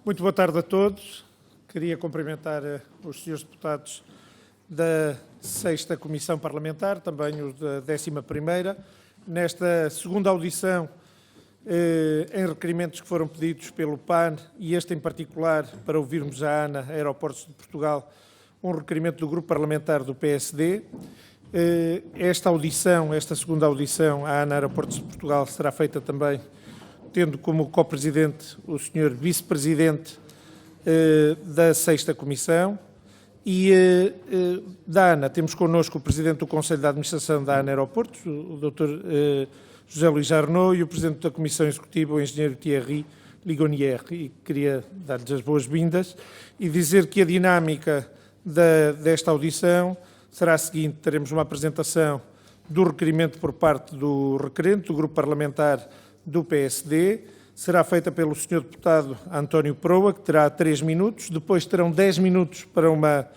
Muito boa tarde a todos. Queria cumprimentar os senhores deputados da 6ª Comissão Parlamentar, também os da 11ª, nesta segunda audição em requerimentos que foram pedidos pelo PAN e este em particular para ouvirmos a ANA, Aeroportos de Portugal, um requerimento do Grupo Parlamentar do PSD. Esta segunda audição, a ANA Aeroportos de Portugal, será feita também tendo como co-presidente o Sr. Vice-Presidente da 6ª Comissão e da ANA. Temos connosco o Presidente do Conselho de Administração da ANA Aeroportos, o Dr. José Luís Arnaud, e o Presidente da Comissão Executiva, o Engenheiro Thierry Ligonier. E queria dar-lhes as boas-vindas e dizer que a dinâmica desta audição será a seguinte: teremos uma apresentação do requerimento por parte do requerente, do Grupo Parlamentar do PSD, será feita pelo Sr. Deputado António Proa, que terá 3 minutos, depois terão 10 minutos para uma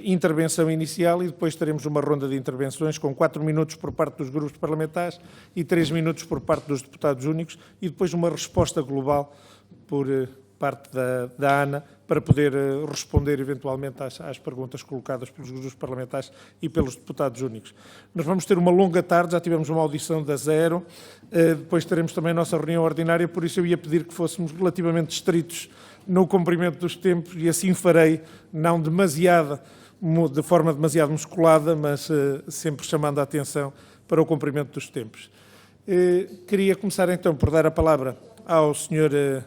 intervenção inicial e depois teremos uma ronda de intervenções com 4 minutos por parte dos grupos parlamentares e 3 minutos por parte dos deputados únicos e depois uma resposta global por parte da ANA para poder responder eventualmente às perguntas colocadas pelos grupos parlamentares e pelos deputados únicos. Nós vamos ter uma longa tarde, já tivemos uma audição da zero, depois teremos também a nossa reunião ordinária, por isso eu ia pedir que fôssemos relativamente estritos no cumprimento dos tempos e assim farei, não de forma demasiado musculada, mas sempre chamando a atenção para o cumprimento dos tempos. Queria começar então por dar a palavra ao Sr.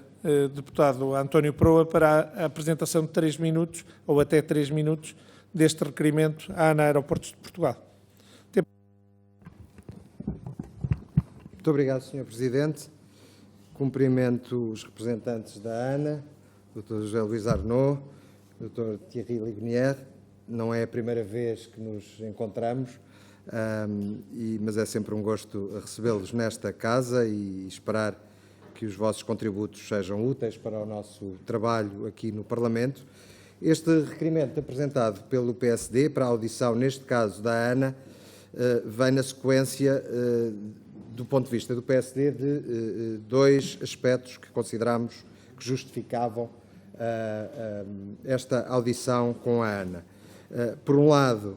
Deputado António Proa para a apresentação de 3 minutos, ou até 3 minutos, deste requerimento à ANA Aeroportos de Portugal. Muito obrigado, Sr. Presidente. Cumprimento os representantes da ANA, Dr. José Luís Arnaud, Dr. Thierry Ligonier. Não é a primeira vez que nos encontramos, mas é sempre um gosto recebê-los nesta casa e esperar que os vossos contributos sejam úteis para o nosso trabalho aqui no Parlamento. Este requerimento apresentado pelo PSD para a audição, neste caso da ANA, vem na sequência, do ponto de vista do PSD, de 2 aspectos que consideramos que justificavam esta audição com a ANA. Por um lado,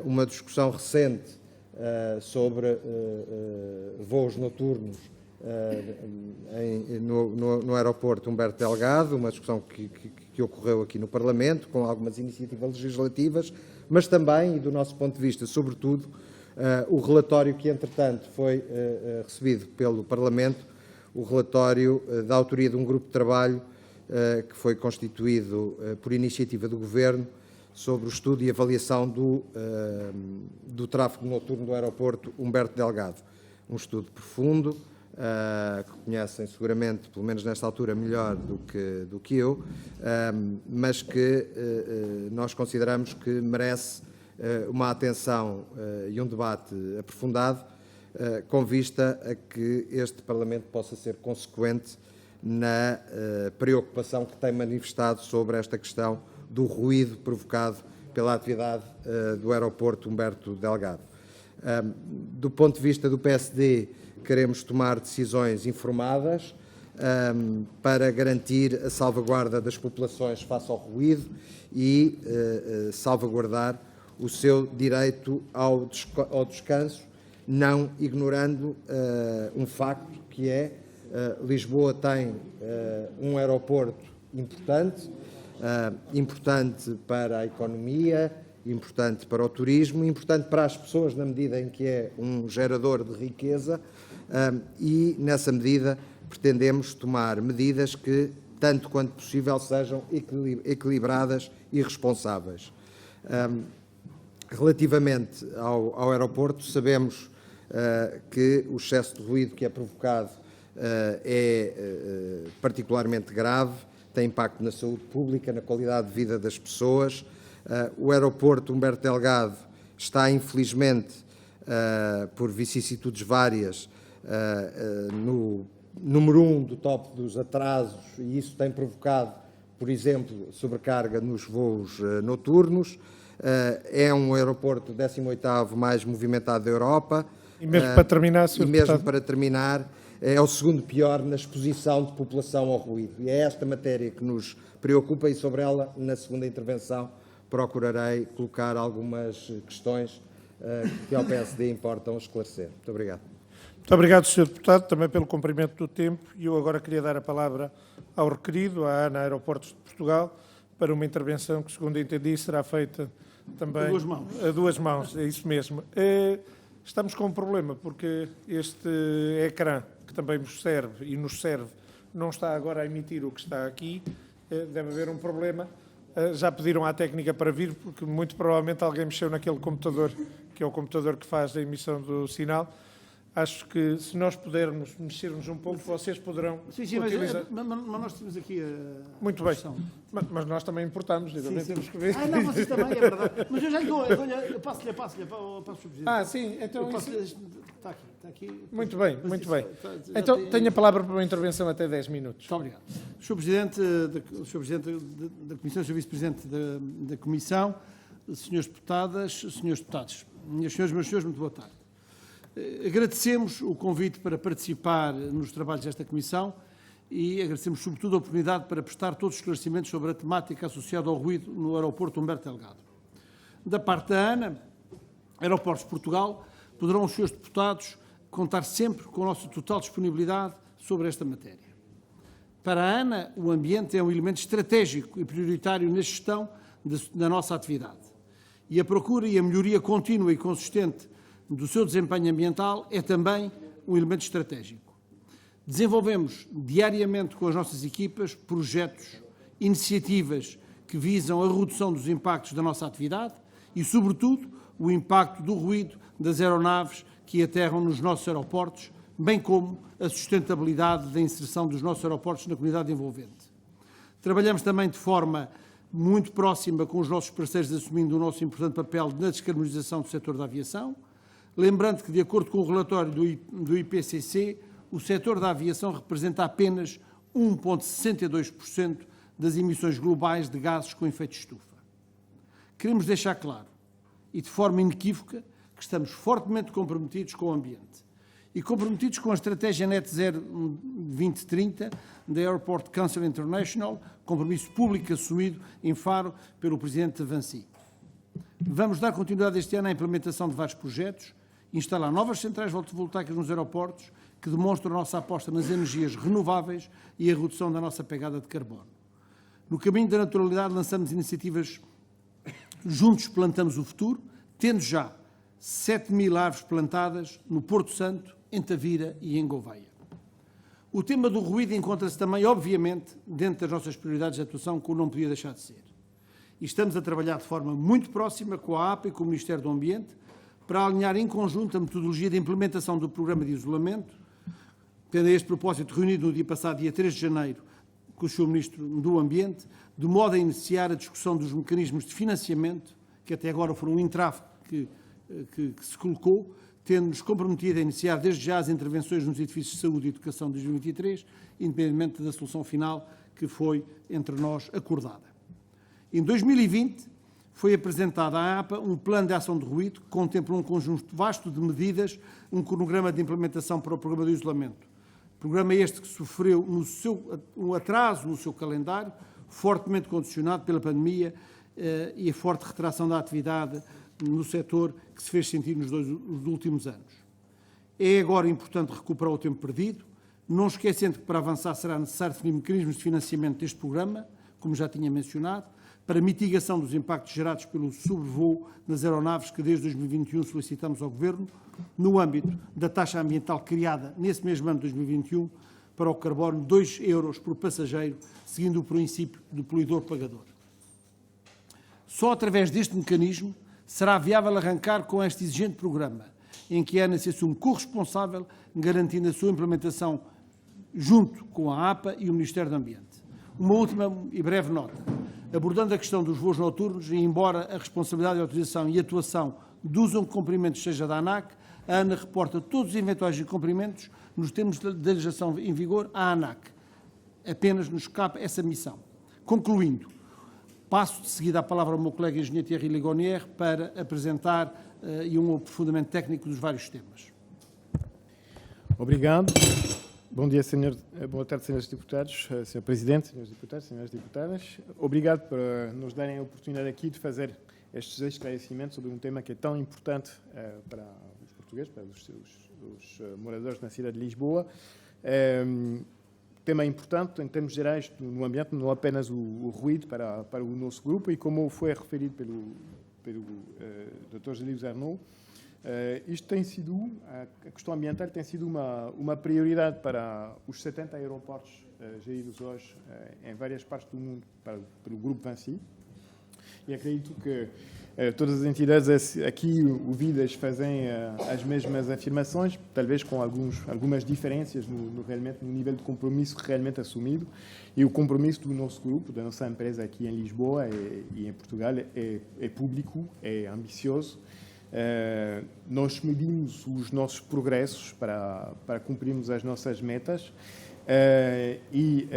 uma discussão recente sobre voos noturnos no aeroporto Humberto Delgado, uma discussão que ocorreu aqui no Parlamento, com algumas iniciativas legislativas, mas também, e do nosso ponto de vista, sobretudo, o relatório que, entretanto, foi recebido pelo Parlamento, o relatório da autoria de um grupo de trabalho que foi constituído por iniciativa do Governo sobre o estudo e avaliação do tráfego noturno do aeroporto Humberto Delgado. Um estudo profundo, que conhecem seguramente, pelo menos nesta altura, melhor do que eu, mas que nós consideramos que merece uma atenção e um debate aprofundado, com vista a que este Parlamento possa ser consequente na preocupação que tem manifestado sobre esta questão do ruído provocado pela atividade do aeroporto Humberto Delgado. Do ponto de vista do PSD, queremos tomar decisões informadas para garantir a salvaguarda das populações face ao ruído e salvaguardar o seu direito ao descanso, não ignorando um facto que é Lisboa tem um aeroporto importante para a economia, importante para o turismo, importante para as pessoas na medida em que é um gerador de riqueza e, nessa medida, pretendemos tomar medidas que, tanto quanto possível, sejam equilibradas e responsáveis. Relativamente ao aeroporto, sabemos que o excesso de ruído que é provocado é particularmente grave, tem impacto na saúde pública, na qualidade de vida das pessoas. O aeroporto Humberto Delgado está, infelizmente, por vicissitudes várias, no número 1 do top dos atrasos, e isso tem provocado, por exemplo, sobrecarga nos voos noturnos. É um aeroporto 18º mais movimentado da Europa. E mesmo para terminar, Sr. E mesmo para terminar, é o segundo pior na exposição de população ao ruído. E é esta matéria que nos preocupa e sobre ela, na segunda intervenção, procurarei colocar algumas questões que ao PSD importam esclarecer. Muito obrigado. Muito obrigado, Sr. Deputado, também pelo cumprimento do tempo. E eu agora queria dar a palavra ao requerido, à ANA Aeroportos de Portugal, para uma intervenção que, segundo entendi, será feita também A duas mãos. A duas mãos, é isso mesmo. Estamos com um problema, porque este ecrã, que também nos serve, não está agora a emitir o que está aqui. Deve haver um problema. Já pediram à técnica para vir, porque muito provavelmente alguém mexeu naquele computador, que é o computador que faz a emissão do sinal. Acho que se nós pudermos mexermos um pouco, vocês poderão utilizar. Mas nós temos aqui a Muito bem, questão. mas nós também importamos, e também temos que ver. Não, vocês também, é verdade. Mas eu já lhe dou, eu passo-lhe, passo o Presidente. Sim, então Está aqui. Muito bem, muito bem. Já Então tem- tenho a palavra para uma intervenção até 10 minutos. Muito obrigado. Sr. Presidente da Comissão, Sr. Vice-Presidente da Comissão, Senhores Deputadas, Senhores Deputados, minhas senhoras e meus senhores, muito boa tarde. Agradecemos o convite para participar nos trabalhos desta Comissão e agradecemos sobretudo a oportunidade para prestar todos os esclarecimentos sobre a temática associada ao ruído no aeroporto Humberto Delgado. Da parte da ANA, Aeroportos de Portugal, poderão os senhores deputados contar sempre com a nossa total disponibilidade sobre esta matéria. Para a ANA, o ambiente é um elemento estratégico e prioritário na gestão da nossa atividade. E a procura e a melhoria contínua e consistente do seu desempenho ambiental é também um elemento estratégico. Desenvolvemos diariamente com as nossas equipas projetos, iniciativas que visam a redução dos impactos da nossa atividade e, sobretudo, o impacto do ruído das aeronaves que aterram nos nossos aeroportos, bem como a sustentabilidade da inserção dos nossos aeroportos na comunidade envolvente. Trabalhamos também de forma muito próxima com os nossos parceiros, assumindo o nosso importante papel na descarbonização do setor da aviação, lembrando que, de acordo com o relatório do IPCC, o setor da aviação representa apenas 1,62% das emissões globais de gases com efeito de estufa. Queremos deixar claro, e de forma inequívoca, que estamos fortemente comprometidos com o ambiente e comprometidos com a estratégia Net Zero 2030 da Airport Council International, compromisso público assumido em Faro pelo Presidente Vancy. Vamos dar continuidade este ano à implementação de vários projetos, instalar novas centrais fotovoltaicas nos aeroportos, que demonstram a nossa aposta nas energias renováveis e a redução da nossa pegada de carbono. No caminho da naturalidade, lançamos iniciativas Juntos Plantamos o Futuro, tendo já 7.000 árvores plantadas no Porto Santo, em Tavira e em Gouveia. O tema do ruído encontra-se também, obviamente, dentro das nossas prioridades de atuação, como não podia deixar de ser. E estamos a trabalhar de forma muito próxima com a APA e com o Ministério do Ambiente para alinhar em conjunto a metodologia de implementação do programa de isolamento, tendo a este propósito reunido no dia passado, dia 3 de janeiro, com o Sr. Ministro do Ambiente, de modo a iniciar a discussão dos mecanismos de financiamento, que até agora foram um entrave que se colocou, tendo-nos comprometido a iniciar desde já as intervenções nos edifícios de saúde e educação de 2023, independentemente da solução final que foi entre nós acordada. Em 2020, foi apresentado à APA um plano de ação de ruído que contempla um conjunto vasto de medidas, um cronograma de implementação para o programa de isolamento. Programa este que sofreu um atraso no seu calendário, fortemente condicionado pela pandemia e a forte retração da atividade no setor que se fez sentir nos últimos anos. É agora importante recuperar o tempo perdido, não esquecendo que para avançar será necessário definir mecanismos de financiamento deste programa, como já tinha mencionado, para mitigação dos impactos gerados pelo sobrevoo das aeronaves que desde 2021 solicitamos ao Governo, no âmbito da taxa ambiental criada nesse mesmo ano de 2021 para o carbono, 2 euros por passageiro, seguindo o princípio do poluidor-pagador. Só através deste mecanismo será viável arrancar com este exigente programa, em que a ANA se assume corresponsável, garantindo a sua implementação junto com a APA e o Ministério do Ambiente. Uma última e breve nota. Abordando a questão dos voos noturnos, e embora a responsabilidade de autorização e atuação dos incumprimentos seja da ANAC, a ANA reporta todos os eventuais incumprimentos nos termos de legislação em vigor à ANAC. Apenas nos cabe essa missão. Concluindo, passo de seguida a palavra ao meu colega engenheiro Thierry Ligonier para apresentar um aprofundamento técnico dos vários temas. Obrigado. Bom dia, boa tarde, senhores deputados, senhor Presidente, senhores deputados, senhoras deputadas. Obrigado por nos darem a oportunidade aqui de fazer estes esclarecimentos sobre um tema que é tão importante para os portugueses, para os moradores na cidade de Lisboa. Tema importante em termos gerais no ambiente, não apenas o ruído para o nosso grupo, e como foi referido pelo Dr. José Arnaud, isto tem sido, a questão ambiental tem sido uma prioridade para os 70 aeroportos geridos hoje em várias partes do mundo pelo Grupo Vinci. E acredito que todas as entidades aqui ouvidas fazem as mesmas afirmações, talvez com algumas diferenças realmente no nível de compromisso realmente assumido. E o compromisso do nosso grupo, da nossa empresa aqui em Lisboa e em Portugal, é público, é ambicioso. Nós medimos os nossos progressos para cumprirmos as nossas metas e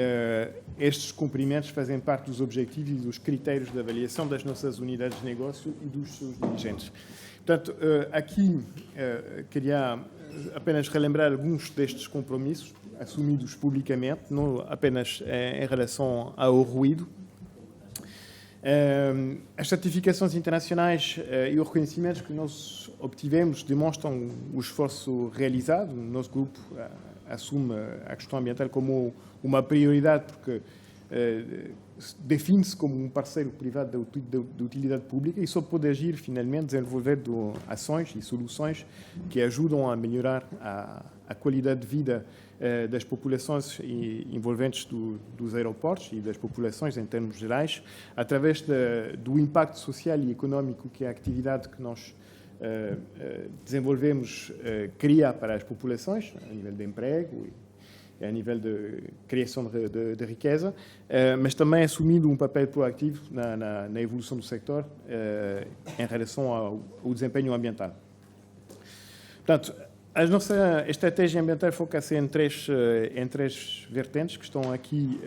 estes cumprimentos fazem parte dos objetivos e dos critérios de avaliação das nossas unidades de negócio e dos seus dirigentes. Portanto, aqui queria apenas relembrar alguns destes compromissos assumidos publicamente, não apenas em relação ao ruído. As certificações internacionais e os reconhecimentos que nós obtivemos demonstram o esforço realizado. O nosso grupo assume a questão ambiental como uma prioridade porque define-se como um parceiro privado de utilidade pública e só pode agir, finalmente, desenvolvendo ações e soluções que ajudam a melhorar a qualidade de vida das populações envolventes dos aeroportos e das populações em termos gerais, através do impacto social e económico que a atividade que nós desenvolvemos cria para as populações, a nível de emprego e a nível de criação de riqueza, mas também assumindo um papel proativo na evolução do setor em relação ao desempenho ambiental. Portanto, a nossa estratégia ambiental foca-se em três vertentes que estão aqui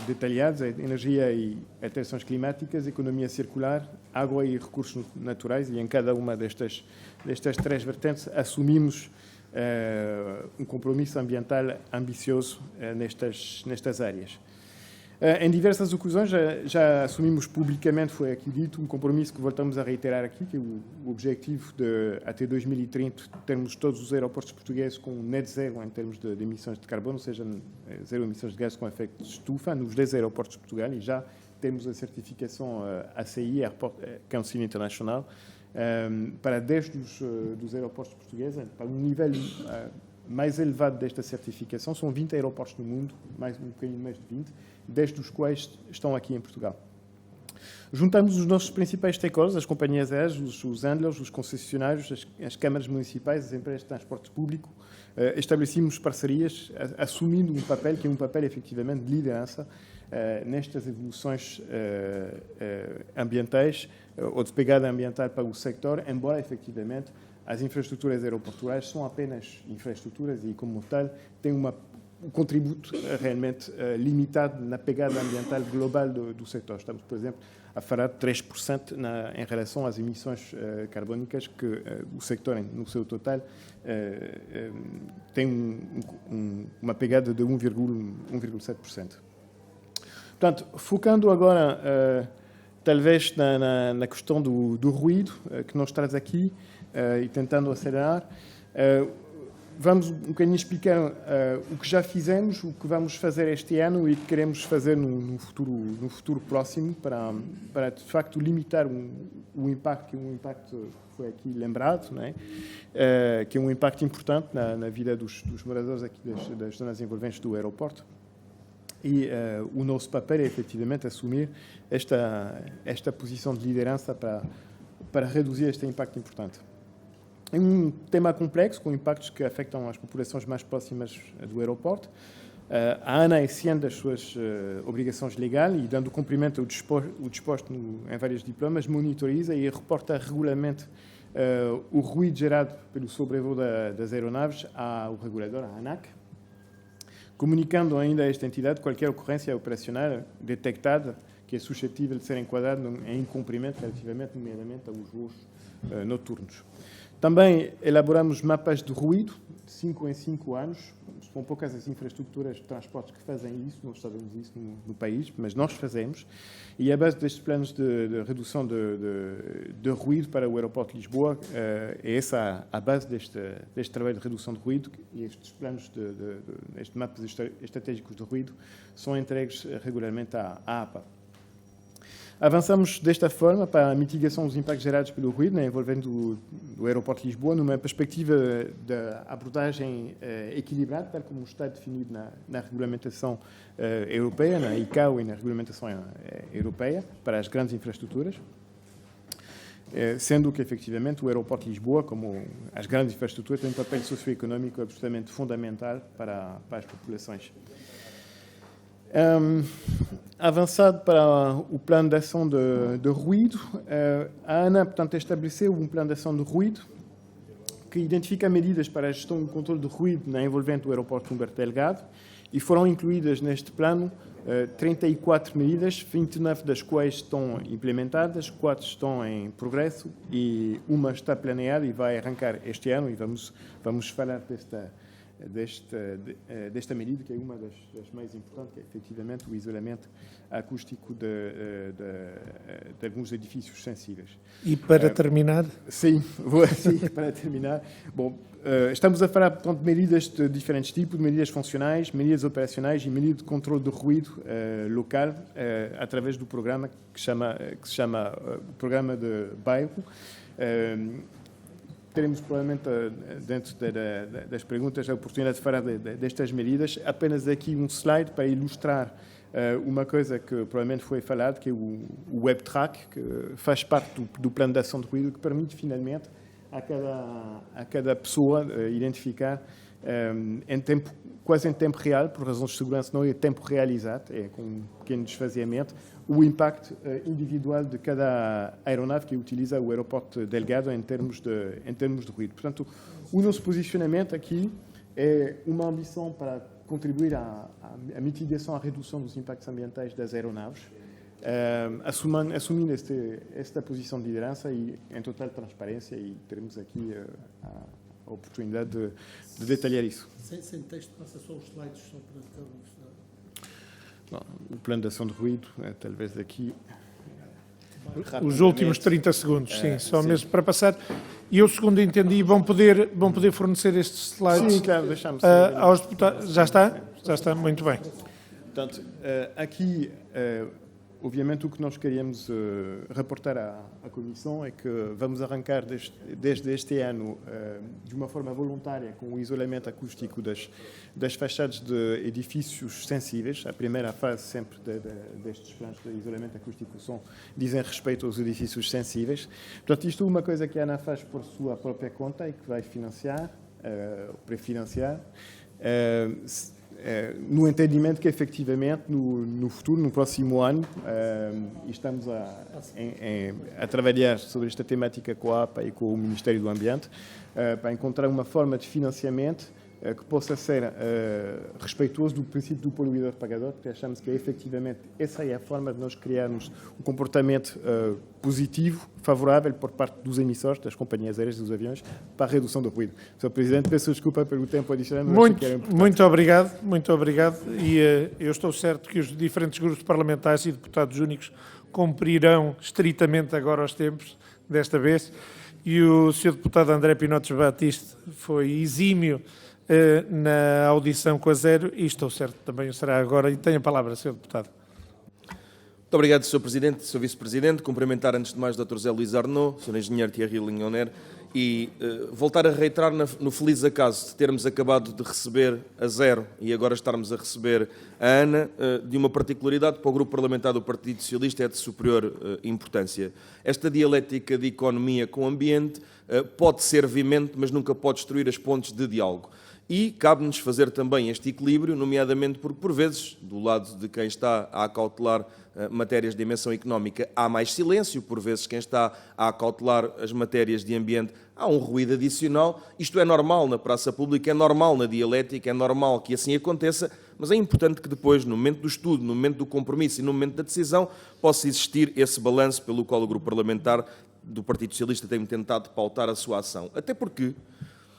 detalhadas: a energia e alterações climáticas, economia circular, água e recursos naturais, e em cada uma destas três vertentes assumimos um compromisso ambiental ambicioso nestas áreas. Em diversas ocasiões já assumimos publicamente, foi aqui dito, um compromisso que voltamos a reiterar aqui, que é o objetivo de, até 2030, termos todos os aeroportos portugueses com net zero em termos de emissões de carbono, ou seja, zero emissões de gases com efeito de estufa, nos 10 aeroportos de Portugal, e já temos a certificação ACI, Airport Council International, para 10 dos aeroportos portugueses, para um nível mais elevado desta certificação. São 20 aeroportos no mundo, um bocadinho mais de 20, 10 dos quais estão aqui em Portugal. Juntamos os nossos principais stakeholders, as companhias aéreas, os handlers, os concessionários, as câmaras municipais, as empresas de transporte público, estabelecemos parcerias, assumindo um papel que é um papel efetivamente de liderança nestas evoluções ambientais ou de pegada ambiental para o sector, embora efetivamente as infraestruturas aeroportuárias são apenas infraestruturas e, como tal, têm um contributo realmente limitado na pegada ambiental global do setor. Estamos, por exemplo, a falar de 3% em relação às emissões carbónicas que o setor, no seu total, tem uma pegada de 1,7%. Portanto, focando agora, talvez, na questão do ruído que nós traz aqui, e tentando acelerar, vamos um bocadinho explicar o que já fizemos, o que vamos fazer este ano e o que queremos fazer no futuro próximo para de facto limitar o impacto, que é um impacto que foi aqui lembrado, não é? Que é um impacto importante na vida dos moradores aqui das zonas envolventes do aeroporto. E o nosso papel é efetivamente assumir esta posição de liderança para reduzir este impacto importante. É um tema complexo, com impactos que afetam as populações mais próximas do aeroporto. A ANA é ciente das suas obrigações legais e, dando cumprimento ao disposto em vários diplomas, monitoriza e reporta regularmente o ruído gerado pelo sobrevoo das aeronaves ao regulador, a ANAC, comunicando ainda a esta entidade qualquer ocorrência operacional detectada que é suscetível de ser enquadrada em incumprimento relativamente, nomeadamente, aos voos noturnos. Também elaboramos mapas de ruído, de 5 em 5 anos, São poucas as infraestruturas de transportes que fazem isso, nós sabemos isso no país, mas nós fazemos. E a base destes planos de redução de ruído para o aeroporto de Lisboa, é essa a base deste trabalho de redução de ruído, e estes planos, estes mapas estratégicos de ruído, são entregues regularmente à APA. Avançamos desta forma para a mitigação dos impactos gerados pelo ruído, envolvendo o aeroporto de Lisboa, numa perspectiva da abordagem equilibrada, tal como está definido na regulamentação europeia, na ICAO e na regulamentação europeia, para as grandes infraestruturas, sendo que, efetivamente, o aeroporto de Lisboa, como as grandes infraestruturas, tem um papel socioeconómico absolutamente fundamental para as populações. Avançado para o plano de ação de ruído, a ANA, portanto, estabeleceu um plano de ação de ruído que identifica medidas para a gestão e controle de ruído na envolvente o aeroporto Humberto Delgado, e foram incluídas neste plano 34 medidas, 29 das quais estão implementadas, 4 estão em progresso e uma está planeada e vai arrancar este ano, e vamos falar desta medida, que é uma das mais importantes, que é efetivamente o isolamento acústico de alguns edifícios sensíveis. E para terminar? Sim, para terminar. Bom, estamos a falar, portanto, de medidas de diferentes tipos, de medidas funcionais, medidas operacionais e medidas de controle de ruído local, através do programa que se chama Programa de Bairro. Teremos, provavelmente, dentro das perguntas, a oportunidade de falar destas medidas. Apenas aqui um slide para ilustrar uma coisa que provavelmente foi falado, que é o WebTrack, que faz parte do plano de ação de ruído, que permite, finalmente, a cada pessoa identificar quase em tempo real, por razões de segurança não é tempo realizado, é com um pequeno desfaseamento, o impacto individual de cada aeronave que utiliza o aeroporto Delgado em termos de ruído. Portanto, o nosso posicionamento aqui é uma ambição para contribuir à mitigação, à redução dos impactos ambientais das aeronaves, assumindo esta posição de liderança e em total transparência, e teremos aqui a oportunidade de detalhar isso. Sem texto, passa só os slides, só para termos... Bom, o plano de ação de ruído, talvez aqui... Os últimos 30 segundos, sim, só sim. Mesmo para passar. E eu, segundo entendi, vão poder fornecer estes slides, sim, claro, deixamos, aos deputados. Já está? Já está, muito bem. Portanto, aqui, obviamente, o que nós queríamos reportar à Comissão é que vamos arrancar desde este ano, de uma forma voluntária, com o isolamento acústico das fachadas de edifícios sensíveis. A primeira fase sempre destes planos de isolamento acústico dizem respeito aos edifícios sensíveis. Portanto, isto é uma coisa que a ANA faz por sua própria conta e que vai financiar, pré-financiar, no entendimento que, efetivamente, no futuro, no próximo ano, estamos a trabalhar sobre esta temática com a APA e com o Ministério do Ambiente, para encontrar uma forma de financiamento que possa ser respeituoso do princípio do poluidor-pagador, porque achamos que, efetivamente, essa é a forma de nós criarmos um comportamento positivo, favorável por parte dos emissores, das companhias aéreas, dos aviões, para a redução do ruído. Sr. Presidente, peço desculpa pelo tempo adicional. Muito obrigado. E eu estou certo que os diferentes grupos parlamentares e deputados únicos cumprirão estritamente agora os tempos, desta vez. E o Sr. Deputado André Pinotes Batiste foi exímio na audição com a Zero, e estou certo também será agora. E tenho a palavra, Sr. Deputado. Muito obrigado, Sr. Presidente, Sr. Vice-Presidente. Cumprimentar, antes de mais, o Dr. José Luís Arnaud, Sr. Engenheiro Thierry Lignoner, e voltar a reiterar no feliz acaso de termos acabado de receber a Zero e agora estarmos a receber a ANA, de uma particularidade para o Grupo Parlamentar do Partido Socialista é de superior importância. Esta dialética de economia com o ambiente pode ser veemente, mas nunca pode destruir as pontes de diálogo. E cabe-nos fazer também este equilíbrio, nomeadamente porque, por vezes, do lado de quem está a acautelar matérias de dimensão económica, há mais silêncio, por vezes quem está a acautelar as matérias de ambiente, há um ruído adicional. Isto é normal na praça pública, é normal na dialética, é normal que assim aconteça, mas é importante que depois, no momento do estudo, no momento do compromisso e no momento da decisão, possa existir esse balanço pelo qual o Grupo Parlamentar do Partido Socialista tem tentado pautar a sua ação. Até porque,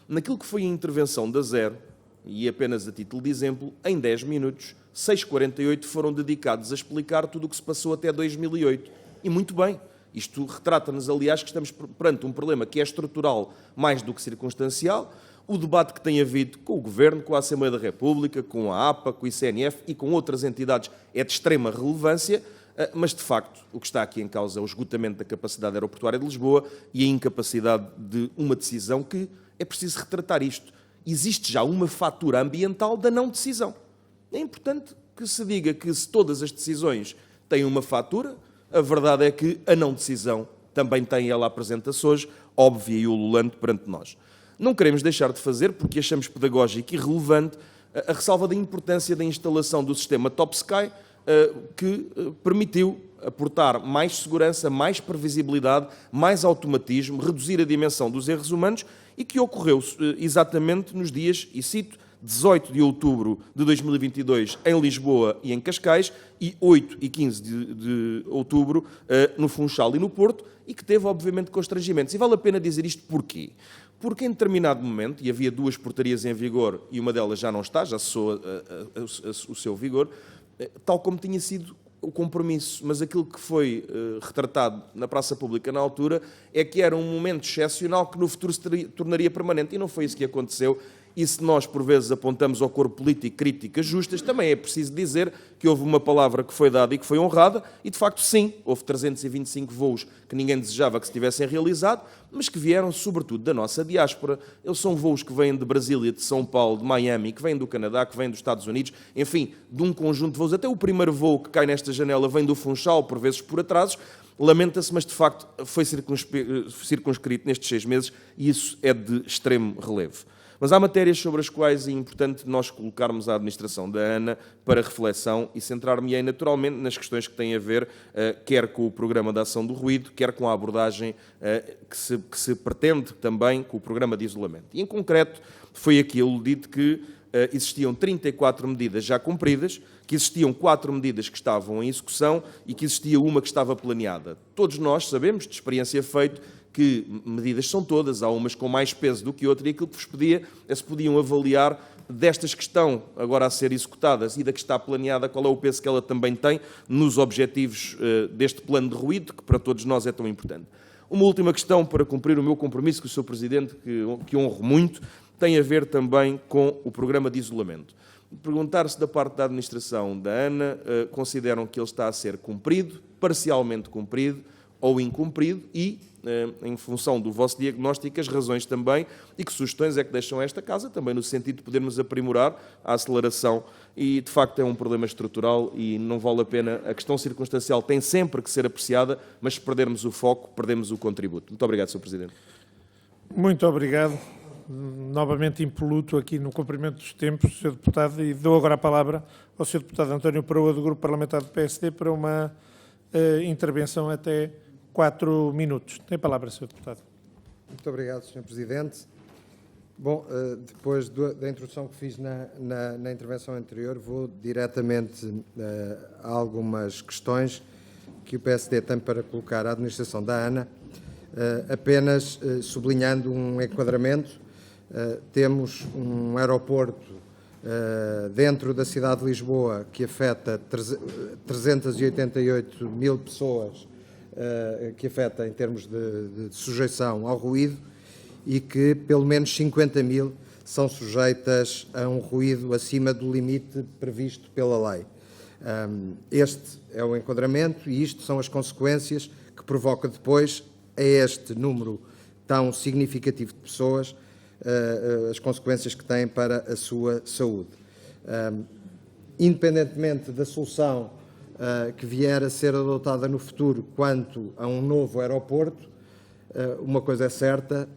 naquilo que foi a intervenção da Zero, E apenas a título de exemplo, em 10 minutos, 6,48 foram dedicados a explicar tudo o que se passou até 2008. E muito bem. Isto retrata-nos, aliás, que estamos perante um problema que é estrutural mais do que circunstancial. O debate que tem havido com o Governo, com a Assembleia da República, com a APA, com o ICNF e com outras entidades é de extrema relevância, mas, de facto, o que está aqui em causa é o esgotamento da capacidade aeroportuária de Lisboa e a incapacidade de uma decisão que é preciso retratar isto. Existe já uma fatura ambiental da não decisão. É importante que se diga que se todas as decisões têm uma fatura, a verdade é que a não decisão também tem ela apresenta-se hoje, óbvia e ululante perante nós. Não queremos deixar de fazer, porque achamos pedagógico e relevante, a ressalva da importância da instalação do sistema Top Sky, que permitiu aportar mais segurança, mais previsibilidade, mais automatismo, reduzir a dimensão dos erros humanos e que ocorreu exatamente nos dias, e cito, 18 de outubro de 2022 em Lisboa e em Cascais e 8 e 15 de outubro no Funchal e no Porto, e que teve, obviamente, constrangimentos. E vale a pena dizer isto porquê? Porque em determinado momento, e havia 2 portarias em vigor e uma delas já não está, já cessou o seu vigor, tal como tinha sido o compromisso, mas aquilo que foi retratado na praça pública na altura é que era um momento excepcional que no futuro se tornaria permanente, e não foi isso que aconteceu. E se nós, por vezes, apontamos ao corpo político críticas justas, também é preciso dizer que houve uma palavra que foi dada e que foi honrada, e de facto, sim, houve 325 voos que ninguém desejava que se tivessem realizado, mas que vieram sobretudo da nossa diáspora. Eles são voos que vêm de Brasília, de São Paulo, de Miami, que vêm do Canadá, que vêm dos Estados Unidos, enfim, de um conjunto de voos. Até o primeiro voo que cai nesta janela vem do Funchal, por vezes por atrasos. Lamenta-se, mas de facto foi circunscrito nestes 6 meses, e isso é de extremo relevo. Mas há matérias sobre as quais é importante nós colocarmos a administração da ANA para reflexão e centrar-me-ei naturalmente nas questões que têm a ver quer com o Programa de Ação do Ruído, quer com a abordagem que se pretende também com o Programa de Isolamento. E, em concreto, foi aqui aludido que existiam 34 medidas já cumpridas, que existiam 4 medidas que estavam em execução e que existia uma que estava planeada. Todos nós sabemos, de experiência feita, que medidas são todas, há umas com mais peso do que outras, e aquilo que vos pedia é se podiam avaliar destas que estão agora a ser executadas e da que está planeada, qual é o peso que ela também tem nos objetivos deste plano de ruído, que para todos nós é tão importante. Uma última questão para cumprir o meu compromisso com o Sr. Presidente, que honro muito, tem a ver também com o programa de isolamento. Perguntar-se da parte da administração da ANA, consideram que ele está a ser cumprido, parcialmente cumprido ou incumprido, e em função do vosso diagnóstico, as razões também, e que sugestões é que deixam a esta Casa, também no sentido de podermos aprimorar a aceleração. E, de facto, é um problema estrutural e não vale a pena. A questão circunstancial tem sempre que ser apreciada, mas se perdermos o foco, perdemos o contributo. Muito obrigado, Sr. Presidente. Muito obrigado. Novamente impoluto aqui no cumprimento dos tempos, Sr. Deputado, e dou agora a palavra ao Sr. Deputado António Peroa, do Grupo Parlamentar do PSD, para uma intervenção até 4 minutos. Tem a palavra, Sr. Deputado. Muito obrigado, Sr. Presidente. Bom, depois da introdução que fiz na intervenção anterior, vou diretamente a algumas questões que o PSD tem para colocar à administração da ANA, apenas sublinhando um enquadramento. Temos um aeroporto dentro da cidade de Lisboa que afeta 388 mil pessoas, que afeta em termos de sujeição ao ruído, e que pelo menos 50 mil são sujeitas a um ruído acima do limite previsto pela lei. Este é o enquadramento e isto são as consequências que provoca depois a este número tão significativo de pessoas, as consequências que têm para a sua saúde. Independentemente da solução que vier a ser adotada no futuro quanto a um novo aeroporto, uma coisa é certa: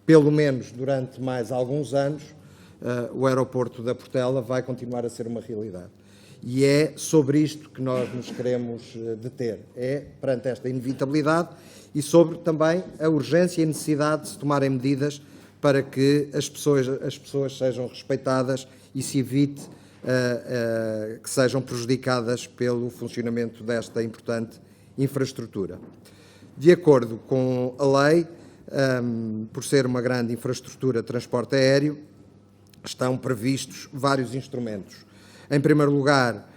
pelo menos durante mais alguns anos, o aeroporto da Portela vai continuar a ser uma realidade. E é sobre isto que nós nos queremos deter, é perante esta inevitabilidade e sobre também a urgência e a necessidade de se tomarem medidas para que as pessoas sejam respeitadas e se evite que sejam prejudicadas pelo funcionamento desta importante infraestrutura. De acordo com a lei, por ser uma grande infraestrutura de transporte aéreo, estão previstos vários instrumentos. Em primeiro lugar,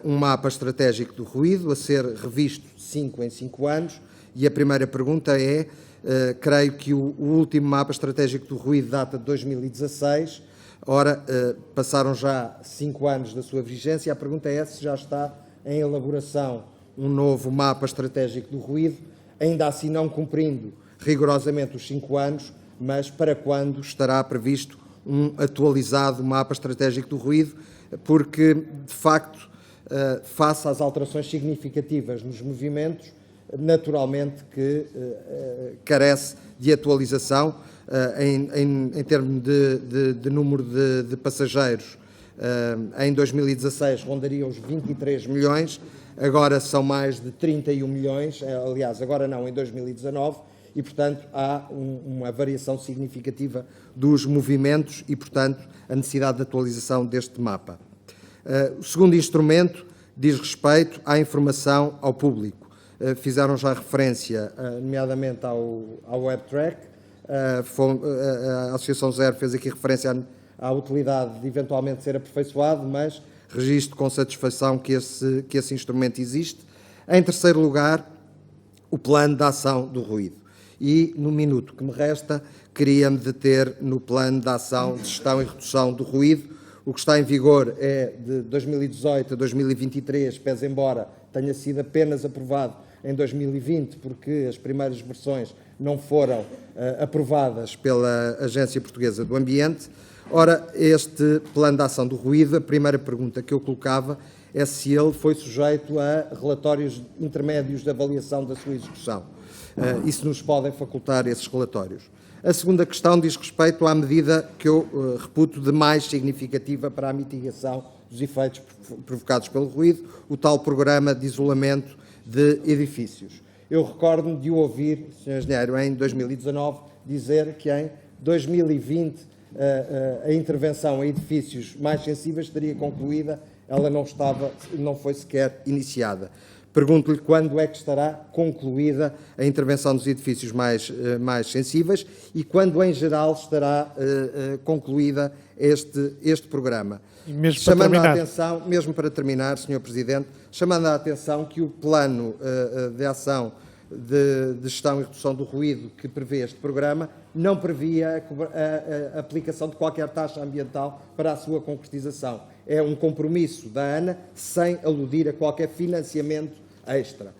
um mapa estratégico do ruído, a ser revisto 5 em 5 anos, e a primeira pergunta é, creio que o último mapa estratégico do ruído data de 2016, ora, passaram já 5 anos da sua vigência, a pergunta é se já está em elaboração um novo mapa estratégico do ruído, ainda assim não cumprindo rigorosamente os 5 anos, mas para quando estará previsto um atualizado mapa estratégico do ruído, porque, de facto, face às alterações significativas nos movimentos, naturalmente que carece de atualização em termos de número de passageiros. Em 2016 rondariam os 23 milhões, agora são mais de 31 milhões, aliás, agora não, em 2019, e, portanto, há uma variação significativa dos movimentos e, portanto, a necessidade de atualização deste mapa. O segundo instrumento diz respeito à informação ao público. Fizeram já referência, nomeadamente, ao WebTrack. A Associação Zero fez aqui referência à utilidade de eventualmente ser aperfeiçoado, mas registro com satisfação que esse instrumento existe. Em terceiro lugar, o plano de ação do ruído. E, no minuto que me resta, queria-me deter no plano de ação de gestão e redução do ruído. O que está em vigor é de 2018 a 2023, pese embora tenha sido apenas aprovado em 2020, porque as primeiras versões não foram aprovadas pela Agência Portuguesa do Ambiente. Ora, este plano de ação do ruído, a primeira pergunta que eu colocava é se ele foi sujeito a relatórios intermédios de avaliação da sua execução. E se nos podem facultar esses relatórios. A segunda questão diz respeito à medida que eu reputo de mais significativa para a mitigação dos efeitos provocados pelo ruído, o tal programa de isolamento de edifícios. Eu recordo-me de o ouvir, Sr. Engenheiro, em 2019, dizer que em 2020 a intervenção em edifícios mais sensíveis estaria concluída, ela não foi sequer iniciada. Pergunto-lhe quando é que estará concluída a intervenção dos edifícios mais sensíveis e quando, em geral, estará concluída este programa. Mesmo chamando para a atenção, mesmo para terminar, Sr. Presidente, chamando a atenção que o plano de ação de gestão e redução do ruído que prevê este programa não previa a aplicação de qualquer taxa ambiental para a sua concretização. É um compromisso da ANA sem aludir a qualquer financiamento extra.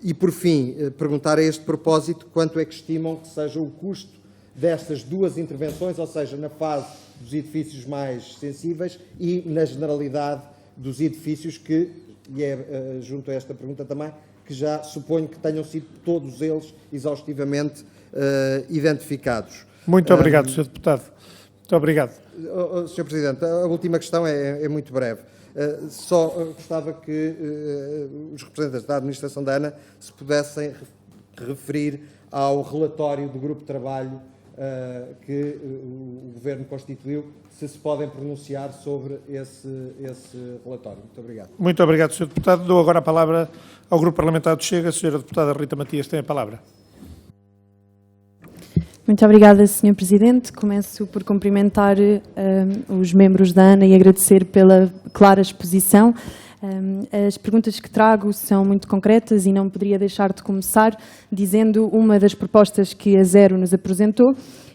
E, por fim, perguntar a este propósito quanto é que estimam que seja o custo destas duas intervenções, ou seja, na fase dos edifícios mais sensíveis e na generalidade dos edifícios que, e é junto a esta pergunta também, que já suponho que tenham sido todos eles exaustivamente identificados. Muito obrigado, Sr. Deputado. Muito obrigado. Sr. Presidente, a última questão é muito breve. Só gostava que os representantes da Administração da ANA se pudessem referir ao relatório do Grupo de Trabalho que o Governo constituiu, se podem pronunciar sobre esse relatório. Muito obrigado. Muito obrigado, Sr. Deputado. Dou agora a palavra ao Grupo Parlamentar do Chega. A Sra. Deputada Rita Matias tem a palavra. Muito obrigada, Sr. Presidente. Começo por cumprimentar os membros da ANA e agradecer pela clara exposição. As perguntas que trago são muito concretas e não poderia deixar de começar dizendo uma das propostas que a Zero nos apresentou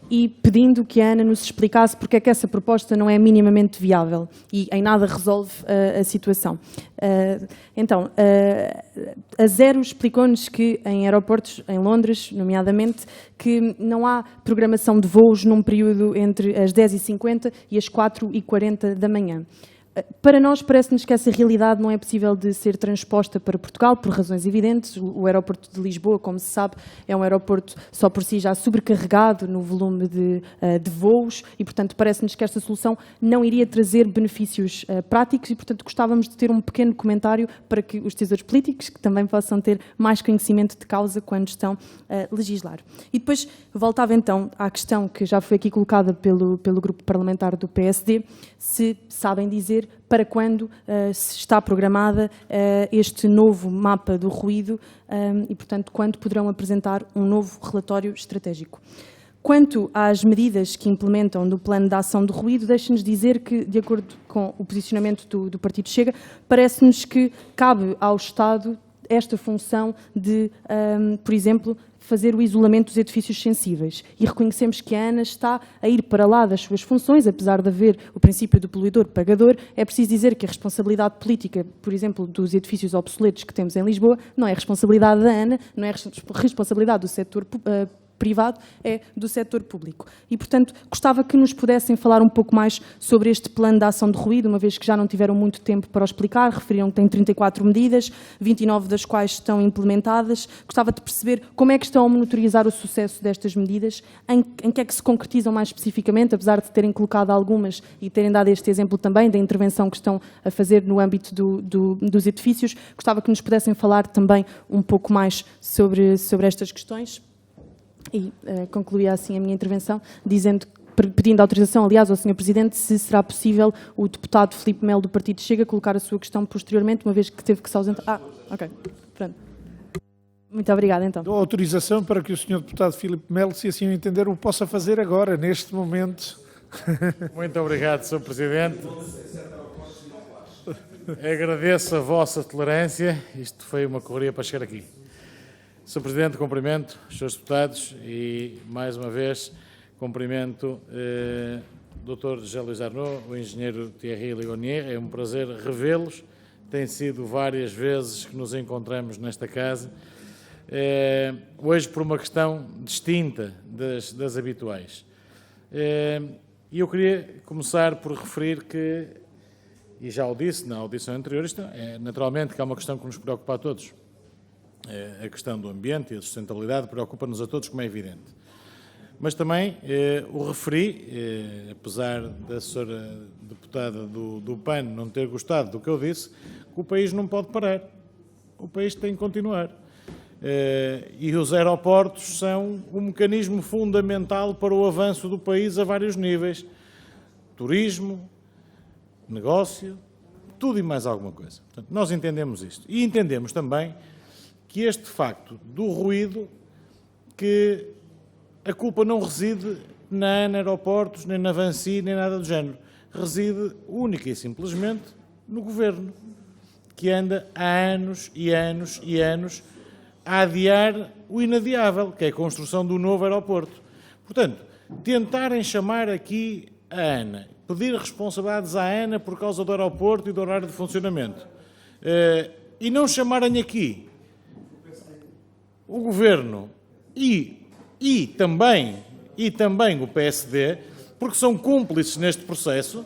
e pedindo que a ANA nos explicasse porque é que essa proposta não é minimamente viável e em nada resolve a situação. Então, a Zero explicou-nos que em aeroportos, em Londres, nomeadamente, que não há programação de voos num período entre as 10h50 e as 4h40 da manhã. Para nós, parece-nos que essa realidade não é possível de ser transposta para Portugal, por razões evidentes. O aeroporto de Lisboa, como se sabe, é um aeroporto só por si já sobrecarregado no volume de voos e, portanto, parece-nos que esta solução não iria trazer benefícios práticos e, portanto, gostávamos de ter um pequeno comentário para que os decisores políticos que também possam ter mais conhecimento de causa quando estão a legislar. E depois voltava então à questão que já foi aqui colocada pelo grupo parlamentar do PSD, se sabem dizer para quando se está programada este novo mapa do ruído e, portanto, quando poderão apresentar um novo relatório estratégico. Quanto às medidas que implementam no plano de ação do ruído, deixe-nos dizer que, de acordo com o posicionamento do Partido Chega, parece-nos que cabe ao Estado esta função de, por exemplo, fazer o isolamento dos edifícios sensíveis. E reconhecemos que a ANA está a ir para lá das suas funções, apesar de haver o princípio do poluidor-pagador. É preciso dizer que a responsabilidade política, por exemplo, dos edifícios obsoletos que temos em Lisboa, não é responsabilidade da ANA, não é responsabilidade do setor privado, é do setor público. E, portanto, gostava que nos pudessem falar um pouco mais sobre este plano de ação de ruído, uma vez que já não tiveram muito tempo para o explicar. Referiram que tem 34 medidas, 29 das quais estão implementadas. Gostava de perceber como é que estão a monitorizar o sucesso destas medidas, em que é que se concretizam mais especificamente, apesar de terem colocado algumas e terem dado este exemplo também da intervenção que estão a fazer no âmbito dos edifícios. Gostava que nos pudessem falar também um pouco mais sobre estas questões. E concluía assim a minha intervenção, pedindo autorização, aliás, ao Sr. Presidente, se será possível o deputado Filipe Melo do Partido Chega colocar a sua questão posteriormente, uma vez que teve que se ausentar. Ok. Pronto. Muito obrigada, então. Dou autorização para que o Sr. deputado Filipe Melo, se assim o entender, o possa fazer agora, neste momento. Muito obrigado, Sr. Presidente. Agradeço a vossa tolerância. Isto foi uma correria para chegar aqui. Sr. Presidente, cumprimento os Srs. Deputados e, mais uma vez, cumprimento o Dr. José Luís Arnaud, o Engenheiro Thierry Ligonier. É um prazer revê-los. Tem sido várias vezes que nos encontramos nesta casa. Hoje, por uma questão distinta das habituais. E eu queria começar por referir que, e já o disse na audição anterior, isto é naturalmente que é uma questão que nos preocupa a todos. A questão do ambiente e a sustentabilidade preocupa-nos a todos, como é evidente. Mas também o referi, apesar da senhora deputada do PAN não ter gostado do que eu disse, que o país não pode parar. O país tem que continuar. E os aeroportos são um mecanismo fundamental para o avanço do país a vários níveis. Turismo, negócio, tudo e mais alguma coisa. Portanto, nós entendemos isto. E entendemos também que este facto do ruído, que a culpa não reside na ANA Aeroportos, nem na Vansi, nem nada do género. Reside única e simplesmente no Governo, que anda há anos e anos e anos a adiar o inadiável, que é a construção do novo aeroporto. Portanto, tentarem chamar aqui a ANA, pedir responsabilidades à ANA por causa do aeroporto e do horário de funcionamento, e não chamarem aqui o Governo e também o PSD, porque são cúmplices neste processo,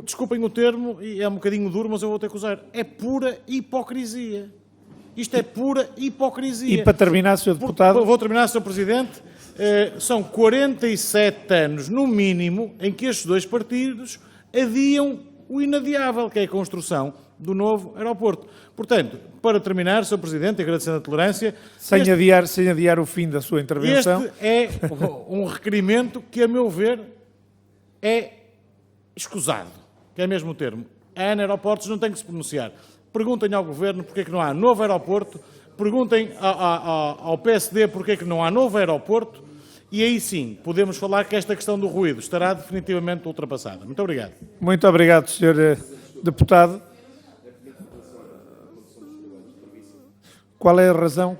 desculpem o termo, e é um bocadinho duro, mas eu vou ter que usar, é pura hipocrisia. Isto é pura hipocrisia. E para terminar, Sr. Deputado... Vou terminar, Sr. Presidente. São 47 anos, no mínimo, em que estes dois partidos adiam o inadiável, que é a construção do novo aeroporto. Portanto, para terminar, Sr. Presidente, agradecendo a tolerância... Sem adiar o fim da sua intervenção... Este é um requerimento que, a meu ver, é escusado, que é mesmo o termo. A ANA Aeroportos não tem que se pronunciar. Perguntem ao Governo porque é que não há novo aeroporto, perguntem ao PSD porque é que não há novo aeroporto, e aí sim podemos falar que esta questão do ruído estará definitivamente ultrapassada. Muito obrigado. Muito obrigado, Sr. Deputado. Qual é a razão,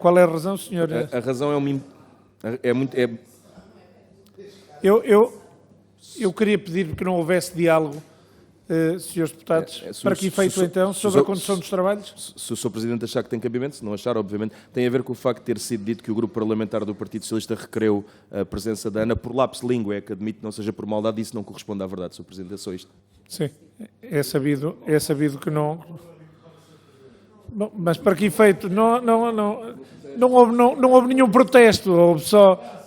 Sr.? A razão é muito... Eu queria pedir que não houvesse diálogo, Srs. Deputados, para que efeito então, sobre a condução dos trabalhos? Se o Sr. Presidente achar que tem cabimento, se não achar, obviamente, tem a ver com o facto de ter sido dito que o Grupo Parlamentar do Partido Socialista requereu a presença da ANA por lapso de língua, é que admito que não seja por maldade, isso não corresponde à verdade, Sr. Presidente, é só isto. Sim, é sabido que não... Bom, mas para que efeito? Não houve nenhum protesto, houve só...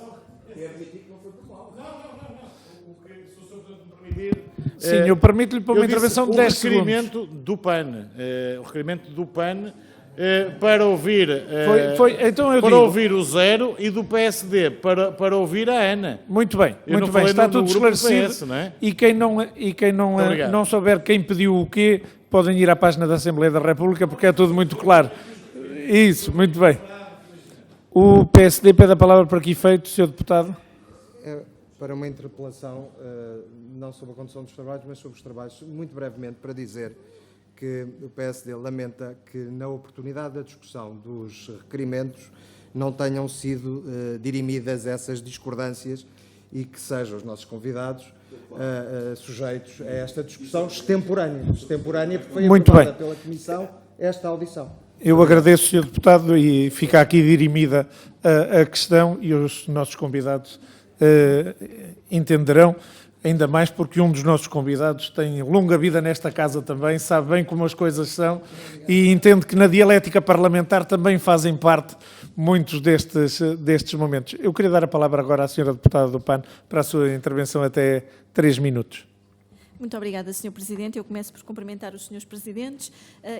Sim, eu permito-lhe para uma intervenção de 10 segundos. O requerimento do PAN para ouvir, ouvir o Zero e do PSD para ouvir a ANA. Muito bem, está tudo esclarecido. PS, não é? E quem não souber quem pediu o quê, podem ir à página da Assembleia da República, porque é tudo muito claro. Isso, muito bem. O PSD pede a palavra para que efeito, Sr. Deputado? Para uma interpelação, não sobre a condução dos trabalhos, mas sobre os trabalhos, muito brevemente, para dizer que o PSD lamenta que, na oportunidade da discussão dos requerimentos, não tenham sido dirimidas essas discordâncias e que sejam os nossos convidados sujeitos a esta discussão extemporânea, porque foi Muito aprovada bem. pela Comissão esta audição. Eu agradeço, Sr. Deputado, e fica aqui dirimida a questão e os nossos convidados entenderão, ainda mais porque um dos nossos convidados tem longa vida nesta casa também, sabe bem como as coisas são e entende que na dialética parlamentar também fazem parte muitos destes momentos. Eu queria dar a palavra agora à Sra. Deputada do PAN para a sua intervenção até 3 minutos. Muito obrigada, Sr. Presidente. Eu começo por cumprimentar os Srs. Presidentes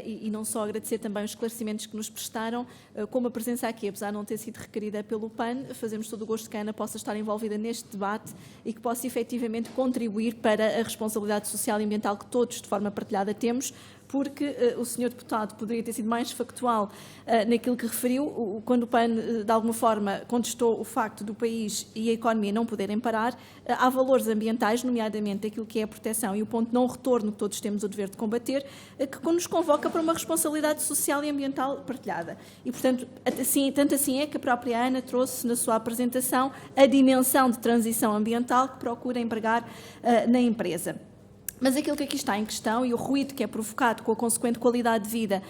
e não só agradecer também os esclarecimentos que nos prestaram, como a presença aqui, apesar de não ter sido requerida pelo PAN, fazemos todo o gosto que a Ana possa estar envolvida neste debate e que possa efetivamente contribuir para a responsabilidade social e ambiental que todos, de forma partilhada, temos, porque o Sr. Deputado poderia ter sido mais factual naquilo que referiu, quando o PAN, de alguma forma, contestou o facto do país e a economia não poderem parar. Há valores ambientais, nomeadamente aquilo que é a proteção e o ponto de não retorno que todos temos o dever de combater, que nos convoca para uma responsabilidade social e ambiental partilhada. E, portanto, tanto assim é que a própria Ana trouxe na sua apresentação a dimensão de transição ambiental que procura empregar na empresa. Mas aquilo que aqui está em questão e o ruído que é provocado com a consequente qualidade de vida,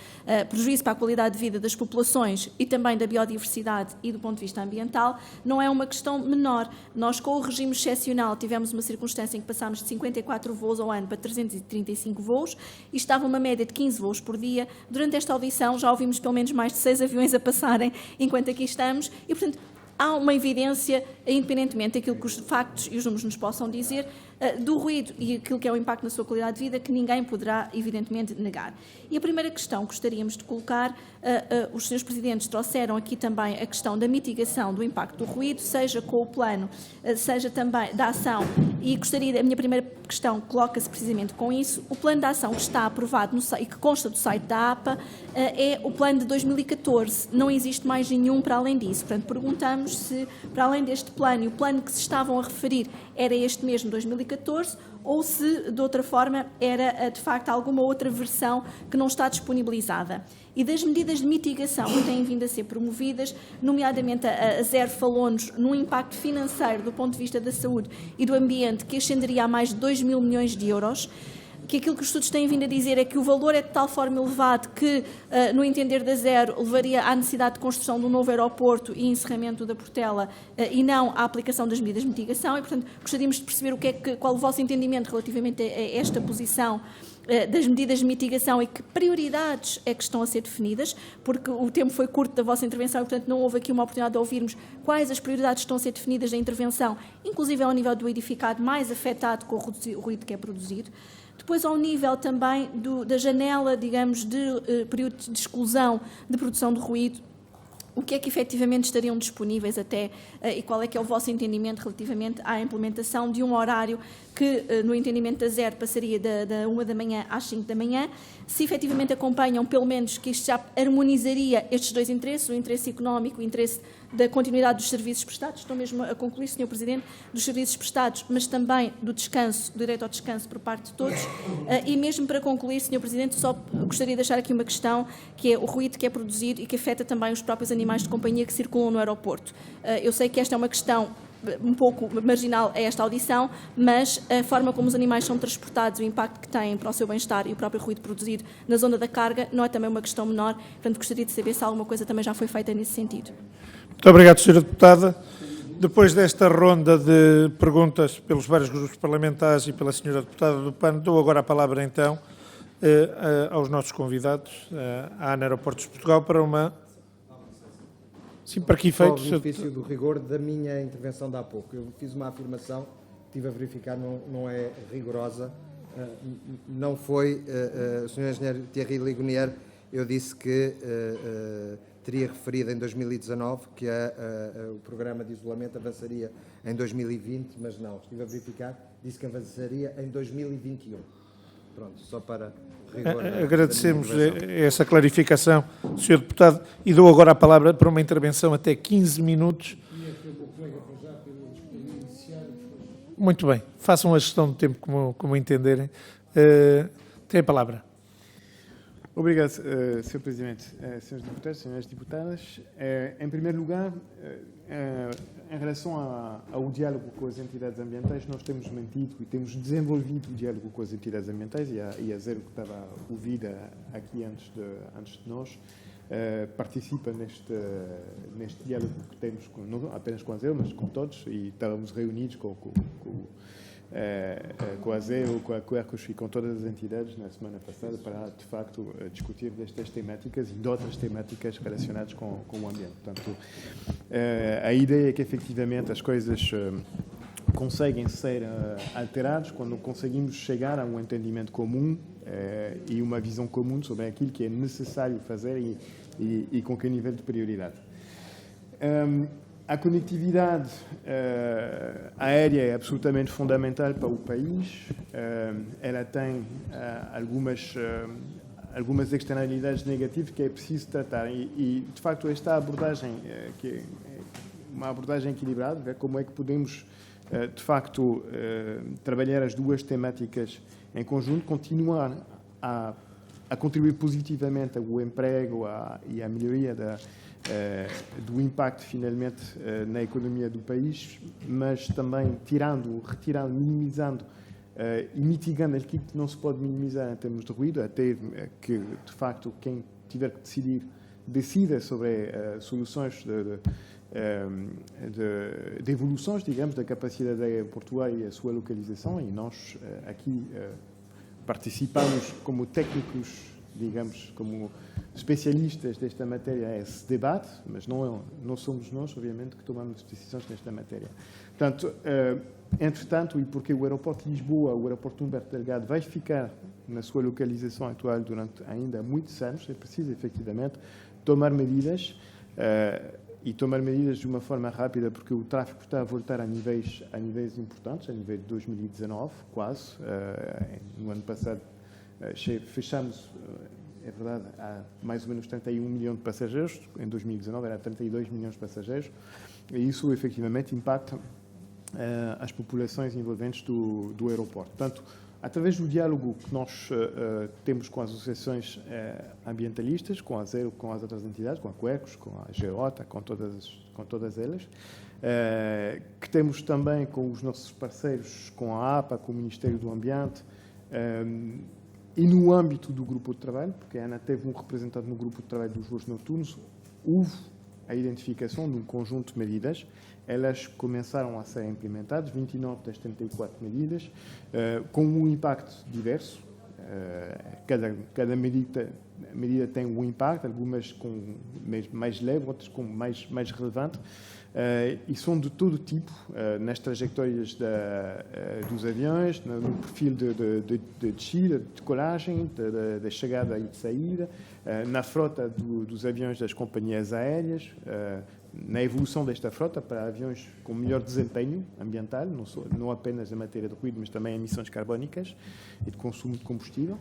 prejuízo para a qualidade de vida das populações e também da biodiversidade e do ponto de vista ambiental, não é uma questão menor. Nós, com o regime excepcional, tivemos uma circunstância em que passámos de 54 voos ao ano para 335 voos e estava uma média de 15 voos por dia. Durante esta audição já ouvimos pelo menos mais de 6 aviões a passarem enquanto aqui estamos e, portanto, há uma evidência, independentemente daquilo que os factos e os números nos possam dizer, do ruído e aquilo que é o impacto na sua qualidade de vida, que ninguém poderá, evidentemente, negar. E a primeira questão que gostaríamos de colocar, os Srs. Presidentes trouxeram aqui também a questão da mitigação do impacto do ruído, seja com o plano, seja também da ação, e gostaria, a minha primeira questão coloca-se precisamente com isso. O plano de ação que está aprovado e que consta do site da APA é o plano de 2014, não existe mais nenhum para além disso. Portanto, perguntamos se, para além deste plano e o plano que se estavam a referir era este mesmo 2014 ou se, de outra forma, era, de facto, alguma outra versão que não está disponibilizada. E das medidas de mitigação que têm vindo a ser promovidas, nomeadamente a Zero falou-nos num impacto financeiro do ponto de vista da saúde e do ambiente que ascenderia a mais de 2 mil milhões de euros, que aquilo que os estudos têm vindo a dizer é que o valor é de tal forma elevado que, no entender da Zero, levaria à necessidade de construção de um novo aeroporto e encerramento da Portela e não à aplicação das medidas de mitigação. E, portanto, gostaríamos de perceber qual o vosso entendimento relativamente a esta posição das medidas de mitigação e que prioridades é que estão a ser definidas, porque o tempo foi curto da vossa intervenção e, portanto, não houve aqui uma oportunidade de ouvirmos quais as prioridades estão a ser definidas da intervenção, inclusive ao nível do edificado mais afetado com o ruído que é produzido. Depois, ao nível também da janela, digamos, de período de exclusão de produção de ruído, o que é que efetivamente estariam disponíveis até e qual é que é o vosso entendimento relativamente à implementação de um horário que, no entendimento da Zero, passaria da 1 da manhã às 5 da manhã, se efetivamente acompanham, pelo menos, que isto já harmonizaria estes dois interesses, o interesse económico e o interesse da continuidade dos serviços prestados, estou mesmo a concluir, Sr. Presidente, dos serviços prestados, mas também do descanso, do direito ao descanso por parte de todos. E mesmo para concluir, Sr. Presidente, só gostaria de deixar aqui uma questão, que é o ruído que é produzido e que afeta também os próprios animais de companhia que circulam no aeroporto. Eu sei que esta é uma questão um pouco marginal a esta audição, mas a forma como os animais são transportados, o impacto que têm para o seu bem-estar e o próprio ruído produzido na zona da carga não é também uma questão menor. Portanto, gostaria de saber se alguma coisa também já foi feita nesse sentido. Muito obrigado, Sra. Deputada. Depois desta ronda de perguntas pelos vários grupos parlamentares e pela Sra. Deputada do PAN, dou agora a palavra, então, aos nossos convidados, à ANA Aeroportos de Portugal, para uma... Sim, para que efeito? Só o benefício do rigor da minha intervenção de há pouco. Eu fiz uma afirmação, estive a verificar, não é rigorosa. Não foi, o Sr. Engenheiro Thierry Ligonier, eu disse que teria referido em 2019 que o programa de isolamento avançaria em 2020, mas não, estive a verificar, disse que avançaria em 2021. Pronto, só para rigor. Agradecemos essa clarificação, Sr. Deputado, e dou agora a palavra para uma intervenção até 15 minutos. Muito bem, façam a gestão do tempo como entenderem. Tem a palavra. Obrigado, Sr. Presidente. Senhores deputados, senhoras deputadas, em primeiro lugar, em relação ao diálogo com as entidades ambientais, nós temos mantido e temos desenvolvido o diálogo com as entidades ambientais, e a Zero, que estava ouvida aqui antes de nós, participa neste diálogo que temos, não apenas com a Zero, mas com todos, e estávamos reunidos com a Zero, com a Quercus e com todas as entidades na semana passada para, de facto, discutir destas temáticas e de outras temáticas relacionadas com o ambiente. Portanto, a ideia é que, efetivamente, as coisas conseguem ser alteradas quando conseguimos chegar a um entendimento comum e uma visão comum sobre aquilo que é necessário fazer e com que nível de prioridade. A conectividade aérea é absolutamente fundamental para o país. Ela tem algumas externalidades negativas que é preciso tratar. E de facto, esta abordagem, que é uma abordagem equilibrada, ver como é que podemos, de facto, trabalhar as duas temáticas em conjunto, continuar a contribuir positivamente ao emprego e à melhoria do impacto, finalmente, na economia do país, mas também retirando, minimizando e mitigando aquilo que não se pode minimizar em termos de ruído, até que, de facto, quem tiver que decidir, decida sobre soluções de evoluções, digamos, da capacidade aeroportuária e a sua localização, e nós aqui participamos como técnicos, digamos, como especialistas desta matéria a esse debate, mas não somos nós, obviamente, que tomamos decisões nesta matéria. Portanto, entretanto, e porque o aeroporto de Lisboa, o aeroporto Humberto Delgado, vai ficar na sua localização atual durante ainda muitos anos, é preciso, efetivamente, tomar medidas, e tomar medidas de uma forma rápida, porque o tráfego está a voltar a níveis importantes, a nível de 2019, quase. No ano passado, fechamos, é verdade, há mais ou menos 31 milhões de passageiros, em 2019 era 32 milhões de passageiros, e isso efetivamente impacta as populações envolventes do aeroporto. Portanto, através do diálogo que nós temos com as associações ambientalistas, com a Zero, com as outras entidades, com a Quercus, com a GEOTA, com todas elas, que temos também com os nossos parceiros, com a APA, com o Ministério do Ambiente, e no âmbito do grupo de trabalho, porque a ANA teve um representante no grupo de trabalho dos voos noturnos, houve a identificação de um conjunto de medidas. Elas começaram a ser implementadas, 29 das 34 medidas, com um impacto diverso. Cada medida tem um impacto, algumas com mais leve, outras com mais relevante, e são de todo tipo, nas trajetórias dos aviões, no perfil de descida, de decolagem, da chegada e de saída, na frota dos aviões das companhias aéreas, na evolução desta frota para aviões com melhor desempenho ambiental, não apenas em matéria de ruído, mas também emissões carbónicas e de consumo de combustível.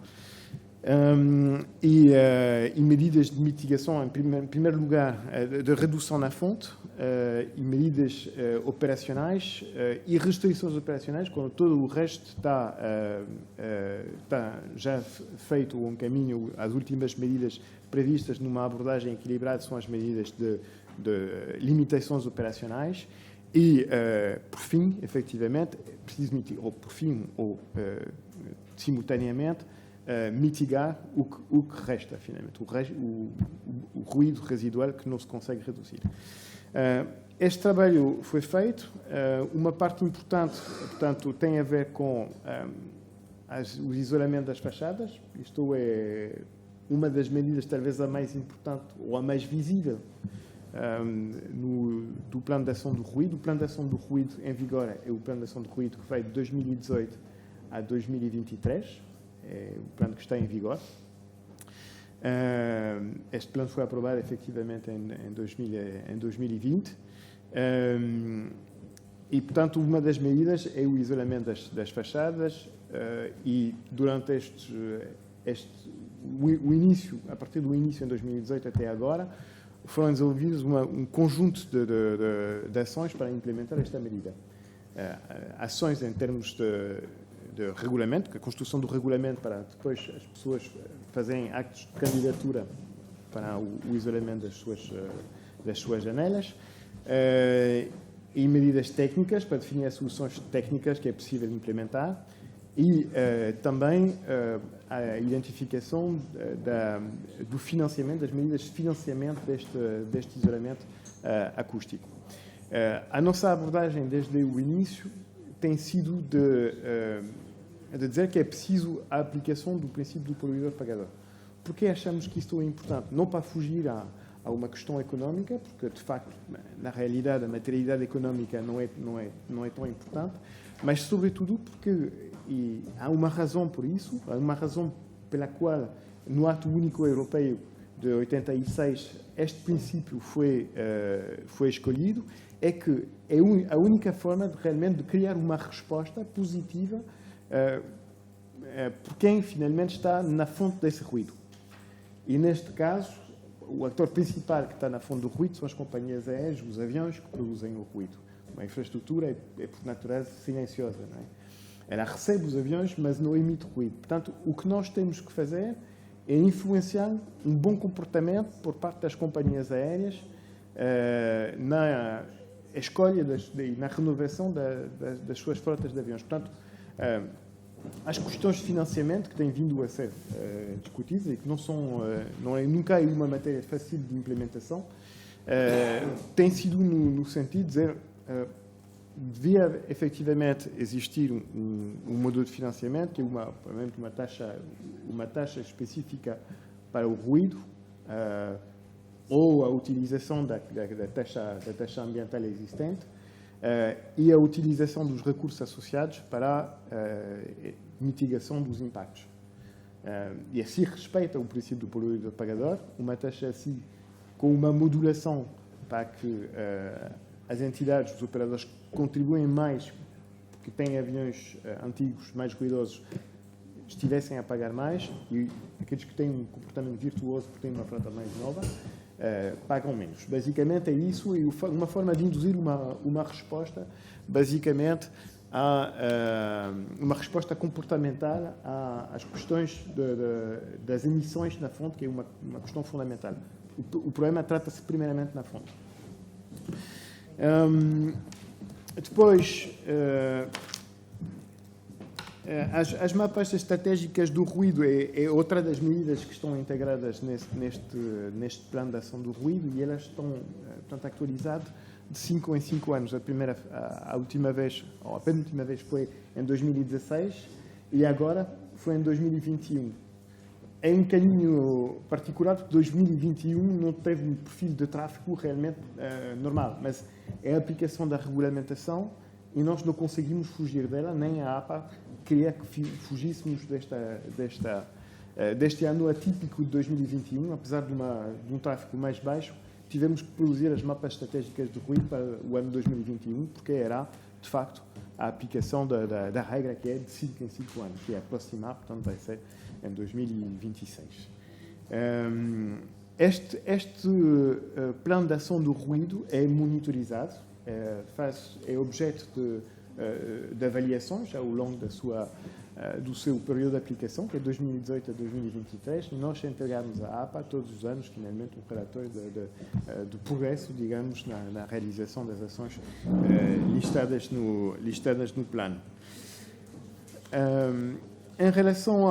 E medidas de mitigação, em primeiro lugar, de redução na fonte, e medidas operacionais e restrições operacionais, quando todo o resto está já feito um caminho. As últimas medidas previstas numa abordagem equilibrada são as medidas de limitações operacionais e, por fim, efetivamente, simultaneamente, mitigar o que resta, finalmente, o ruído residual que não se consegue reduzir. Este trabalho foi feito. Uma parte importante, portanto, tem a ver com o isolamento das fachadas. Isto é uma das medidas, talvez a mais importante ou a mais visível do Plano de Ação do Ruído. O Plano de Ação do Ruído em vigor é o Plano de Ação do Ruído que vai de 2018 a 2023. É o plano que está em vigor. Este plano foi aprovado efetivamente em 2020. E, portanto, uma das medidas é o isolamento das fachadas, e durante o início, a partir do início em 2018 até agora, foram desenvolvidos um conjunto de ações para implementar esta medida. Ações em termos de regulamento, a construção do regulamento para depois as pessoas fazerem actos de candidatura para o isolamento das suas janelas, e medidas técnicas para definir as soluções técnicas que é possível implementar, e também a identificação do financiamento, das medidas de financiamento deste isolamento acústico. A nossa abordagem desde o início tem sido de dizer que é preciso a aplicação do princípio do poluidor-pagador. Porque achamos que isto é importante, não para fugir a uma questão económica, porque de facto, na realidade, a materialidade económica não é tão importante, mas sobretudo porque há uma razão por isso, há uma razão pela qual no Ato Único Europeu de 86 este princípio foi escolhido, é que é a única forma realmente de criar uma resposta positiva por quem finalmente está na fonte desse ruído. E neste caso, o ator principal que está na fonte do ruído são as companhias aéreas, os aviões que produzem o ruído. Uma infraestrutura é por natureza silenciosa, não é? Ela recebe os aviões, mas não emite ruído. Portanto, o que nós temos que fazer é influenciar um bom comportamento por parte das companhias aéreas na escolha e na renovação das suas frotas de aviões. Portanto, as questões de financiamento que têm vindo a ser discutidas e que nunca é uma matéria fácil de implementação, tem sido no sentido de dizer devia efetivamente existir um modelo de financiamento que é uma taxa específica para o ruído, ou a utilização da taxa ambiental existente, e a utilização dos recursos associados para a mitigação dos impactos. E assim respeita o princípio do poluidor-pagador, uma taxa assim com uma modulação para que as entidades, os operadores que contribuem mais, que têm aviões antigos, mais ruidosos, estivessem a pagar mais, e aqueles que têm um comportamento virtuoso, porque têm uma frota mais nova, pagam menos. Basicamente é isso, e uma forma de induzir uma resposta, basicamente, uma resposta comportamental às questões das emissões na fonte, que é uma questão fundamental. O problema trata-se primeiramente na fonte. Depois, as mapas estratégicas do ruído é outra das medidas que estão integradas neste plano de ação do ruído, e elas estão, portanto, atualizadas de 5 em 5 anos. A última vez, ou a penúltima vez, foi em 2016, e agora foi em 2021. É um caminho particular, porque 2021 não teve um perfil de tráfego realmente normal, mas é a aplicação da regulamentação e nós não conseguimos fugir dela, nem a APA queria que fugíssemos deste ano atípico de 2021, apesar de um tráfego mais baixo, tivemos que produzir as mapas estratégicas de ruído para o ano 2021, porque era, de facto, a aplicação da regra que é de 5 em 5 anos, que é aproximar, portanto vai ser em 2026. Este plano de ação do ruído é monitorizado, é objeto de avaliações ao longo do seu período de aplicação, que é 2018 a 2023, e nós entregamos à APA todos os anos, finalmente, um relatório de progresso, digamos, na realização das ações listadas no plano. Em relação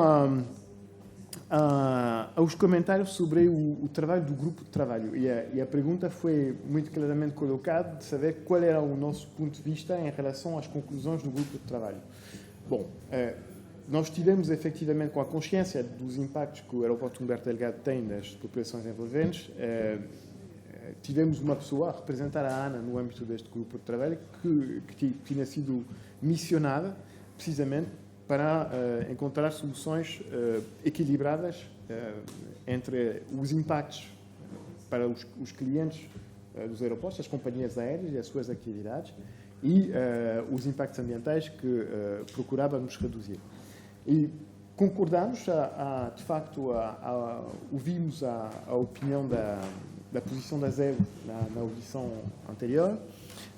aos comentários sobre o trabalho do grupo de trabalho, e a pergunta foi muito claramente colocada de saber qual era o nosso ponto de vista em relação às conclusões do grupo de trabalho. Bom, nós tivemos efetivamente com a consciência dos impactos que o aeroporto Humberto Delgado tem nas populações envolventes, tivemos uma pessoa a representar a ANA no âmbito deste grupo de trabalho que tinha sido missionada precisamente para encontrar soluções equilibradas entre os impactos para os clientes dos aeroportos, as companhias aéreas e as suas atividades, e os impactos ambientais que procurávamos reduzir. E concordamos, de facto, ouvimos a opinião da posição da ZEB na audição anterior,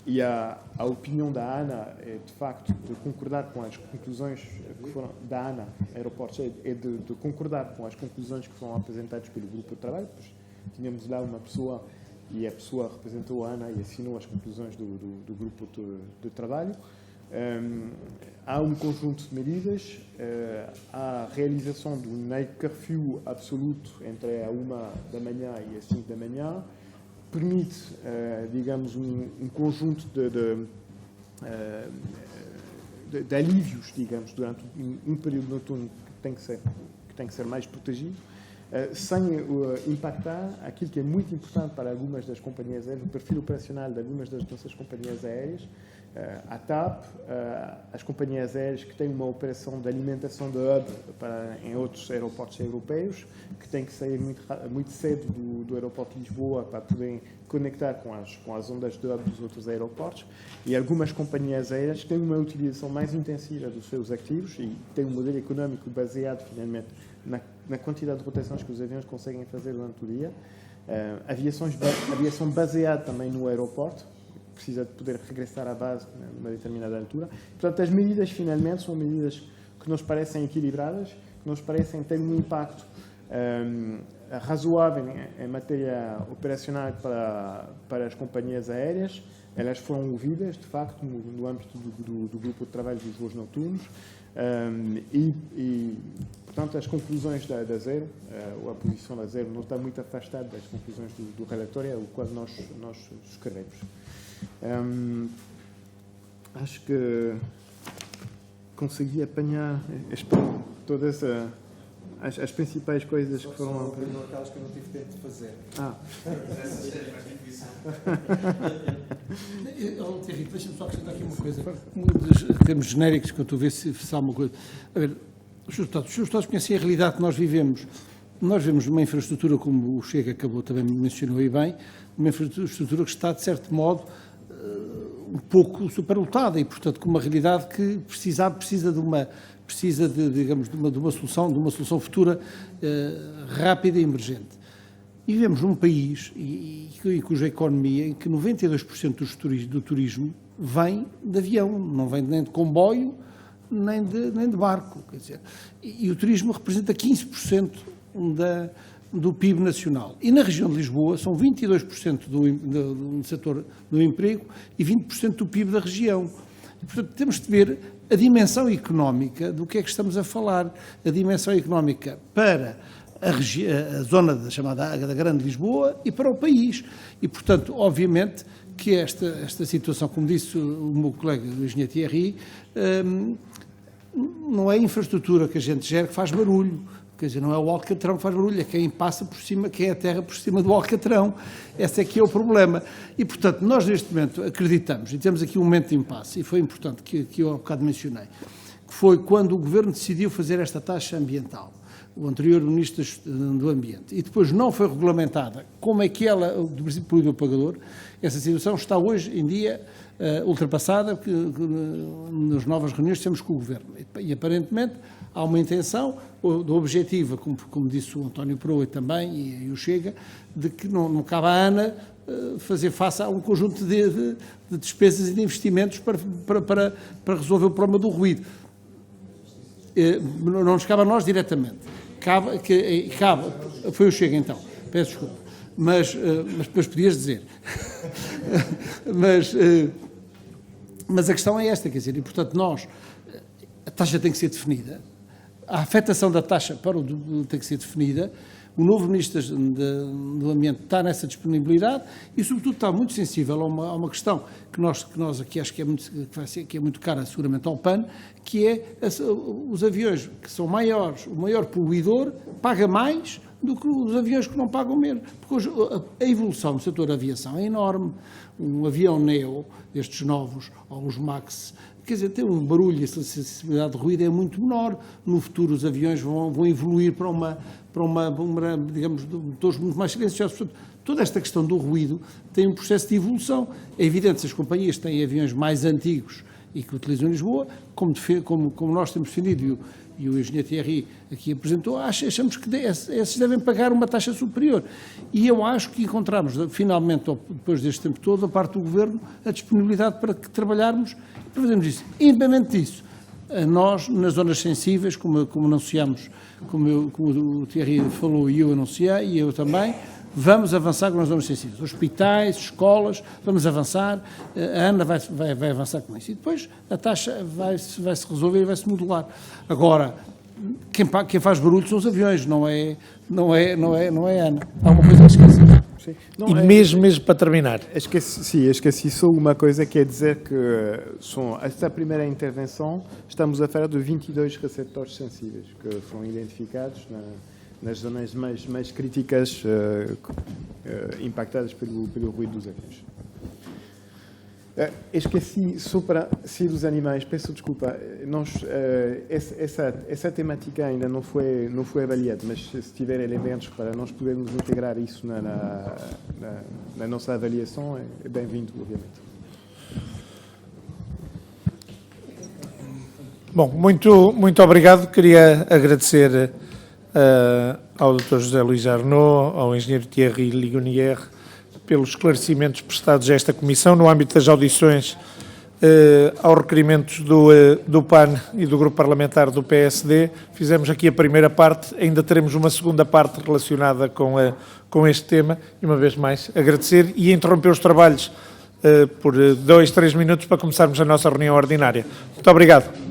e a opinião da ANA é, de facto, de concordar com as conclusões que foram da ANA Aeroportos, é de concordar com as conclusões que foram apresentadas pelo grupo de trabalho. Pois tínhamos lá uma pessoa, e a pessoa representou a ANA e assinou as conclusões do grupo de trabalho. Há um conjunto de medidas, há a realização de um night curfew absoluto entre a 1 da manhã e as 5 da manhã, permite, digamos, um conjunto de alívios, digamos, durante um período noturno que tem que ser mais protegido, sem impactar aquilo que é muito importante para algumas das companhias aéreas, o perfil operacional de algumas das nossas companhias aéreas, a TAP, as companhias aéreas que têm uma operação de alimentação de hub em outros aeroportos europeus, que têm que sair muito cedo do aeroporto de Lisboa para poderem conectar com as ondas de hub dos outros aeroportos, e algumas companhias aéreas que têm uma utilização mais intensiva dos seus ativos e têm um modelo económico baseado, finalmente, na quantidade de rotações que os aviões conseguem fazer durante o dia. Aviação baseada também no aeroporto, precisa de poder regressar à base numa determinada altura. Portanto, as medidas, finalmente, são medidas que nos parecem equilibradas, que nos parecem ter um impacto razoável em matéria operacional para as companhias aéreas. Elas foram ouvidas, de facto, no âmbito do grupo de trabalho dos voos noturnos, portanto, as conclusões da Zero, ou a posição da Zero, não está muito afastada das conclusões do relatório, o qual nós subscrevemos. Acho que consegui apanhar todas as principais coisas que foram... aquelas que eu não tive tempo de fazer. Henrique, deixa-me só acrescentar aqui uma coisa. Em termos genéricos, que eu estou a ver se há uma coisa. A ver, os seus deputados conhecem a realidade que nós vivemos. Nós vemos uma infraestrutura, como o Chega acabou também mencionou aí bem, uma infraestrutura que está, de certo modo, um pouco superlotada e, portanto, com uma realidade que precisa de uma solução futura rápida e emergente. E vivemos num país cuja economia, em que 92% do turismo vem de avião, não vem nem de comboio, nem de barco. Quer dizer, e o turismo representa 15% do PIB nacional. E na região de Lisboa são 22% do setor do emprego e 20% do PIB da região. E, portanto, temos de ver a dimensão económica do que é que estamos a falar. A dimensão económica para a zona chamada da Grande Lisboa e para o país. E, portanto, obviamente que esta situação, como disse o meu colega o engenheiro Thierry, não é a infraestrutura que a gente gera que faz barulho. Quer dizer, não é o alcatrão que faz barulho, é quem passa por cima, quem é a terra por cima do alcatrão. Esse é que é o problema. E, portanto, nós neste momento acreditamos, e temos aqui um momento de impasse, e foi importante que eu há bocado mencionei, que foi quando o Governo decidiu fazer esta taxa ambiental, o anterior Ministro do Ambiente, e depois não foi regulamentada como é que ela, do princípio poluidor pagador, essa situação está hoje em dia ultrapassada, que nas novas reuniões que temos com o Governo. E aparentemente há uma intenção do objetivo, como disse o António Proa também e o Chega, de que não cabe à ANA fazer face a um conjunto de despesas e de investimentos para resolver o problema do ruído. Não nos cabe a nós diretamente. Cabe, foi o Chega então, peço desculpa, mas podias dizer. Mas a questão é esta, quer dizer, e portanto a taxa tem que ser definida, a afetação da taxa tem que ser definida, o novo Ministro do Ambiente está nessa disponibilidade e, sobretudo, está muito sensível a uma questão que nós aqui acho que é muito cara seguramente ao PAN, que é os aviões que são maiores, o maior poluidor paga mais do que os aviões que não pagam menos. Porque hoje a evolução do setor da aviação é enorme. Um avião Neo, estes novos, ou os MAX, quer dizer, tem um barulho e a sensibilidade de ruído é muito menor. No futuro os aviões vão evoluir para uma digamos, motores muito mais silenciosos. Portanto, toda esta questão do ruído tem um processo de evolução. É evidente que se as companhias têm aviões mais antigos e que utilizam em Lisboa, como nós temos defendido e o engenheiro Thierry aqui apresentou, achamos que esses devem pagar uma taxa superior. E eu acho que encontramos, finalmente, depois deste tempo todo, da parte do Governo, a disponibilidade para que trabalharmos e para fazermos isso. Independente disso, nós, nas zonas sensíveis, como anunciamos, como o Thierry falou e eu anunciei, e eu também, vamos avançar com as zonas sensíveis. Hospitais, escolas, vamos avançar, a ANA vai avançar com isso. E depois a taxa vai-se resolver e vai-se modular. Agora, quem faz barulho são os aviões, não é a ANA. Há uma coisa a esquecer. E mesmo para terminar, esqueci só uma coisa, que é dizer que esta primeira intervenção estamos a falar de 22 receptores sensíveis que foram identificados nas zonas mais críticas impactadas pelo ruído dos aviões. Esqueci, só para si dos animais, peço desculpa, essa temática ainda não foi avaliada, mas se tiver elementos para nós podermos integrar isso na nossa avaliação, é bem-vindo, obviamente. bom, muito obrigado. Queria agradecer ao Dr. José Luís Arnaud, ao engenheiro Thierry Ligonier, pelos esclarecimentos prestados a esta Comissão no âmbito das audições aos requerimentos do PAN e do Grupo Parlamentar do PSD. Fizemos aqui a primeira parte, ainda teremos uma segunda parte relacionada com este tema, e uma vez mais agradecer e interromper os trabalhos por 2, 3 minutos para começarmos a nossa reunião ordinária. Muito obrigado.